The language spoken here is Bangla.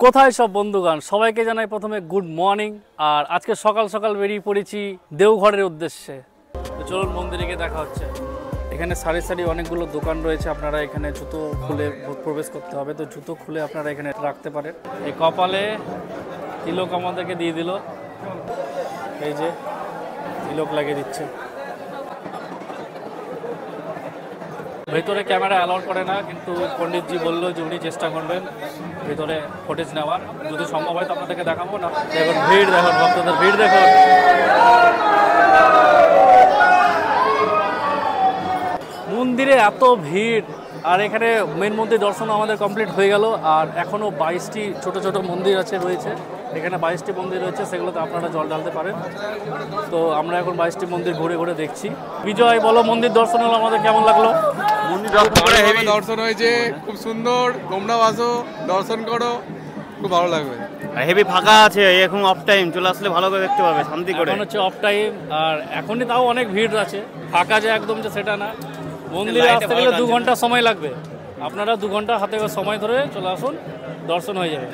কোথায় সব বন্ধুগণ, সবাইকে জানাই প্রথমে গুড মর্নিং। আর আজকে সকাল সকাল বেরিয়ে পড়েছি দেওঘরের উদ্দেশ্যে। তো চলুন মন্দিরে গিয়ে দেখা হচ্ছে। এখানে সারি সারি অনেকগুলো দোকান রয়েছে, আপনারা এখানে জুতো খুলে প্রবেশ করতে হবে। তো জুতো খুলে আপনারা এখানে রাখতে পারেন। এই কপালে তিলক আমাদেরকে দিয়ে দিল, এই যে তিলক লাগিয়ে দিচ্ছে। ভেতরে ক্যামেরা অ্যালাউ করে না, কিন্তু পণ্ডিতজি বললো যে উনি চেষ্টা করবেন ভেতরে ফুটেজ নেওয়ার। যদি সম্ভব হয় তো আপনাদেরকে দেখাবো না। দেখুন ভিড়, দেখুন ভক্তদের ভিড় দেখুন। মন্দিরে এত ভিড়, আর এখানে মেন মন্দির দর্শন আমাদের কমপ্লিট হয়ে গেল। আর এখনও 22টি ছোট ছোট মন্দির রয়েছে এখানে 22টি মন্দির রয়েছে, সেগুলোতে আপনারা জল ঢালতে পারেন। তো আমরা এখন 22টি মন্দির ঘুরে ঘুরে দেখছি। বিজয় বলো, মন্দির দর্শন হলো আমাদের কেমন লাগলো? মন্দির দর্শন হয়েছে খুব সুন্দর, তোমরাও আসো দর্শন করো, খুব ভালো লাগবে। হেভি ফাঁকা আছে, এখন অফ টাইম, চলে আসলে ভালো করে দেখতে পাবে শান্তি করে। এখন হচ্ছে অফ টাইম, আর এখনই তাও অনেক ভিড় আছে। ফাঁকা যে একদম যে সেটা না, মন্দিরে আসতে গেলে 2 ঘন্টা সময় লাগবে। আপনারা 2 ঘন্টা হাতে সময় ধরে চলে আসুন, দর্শন হয়ে যাবে।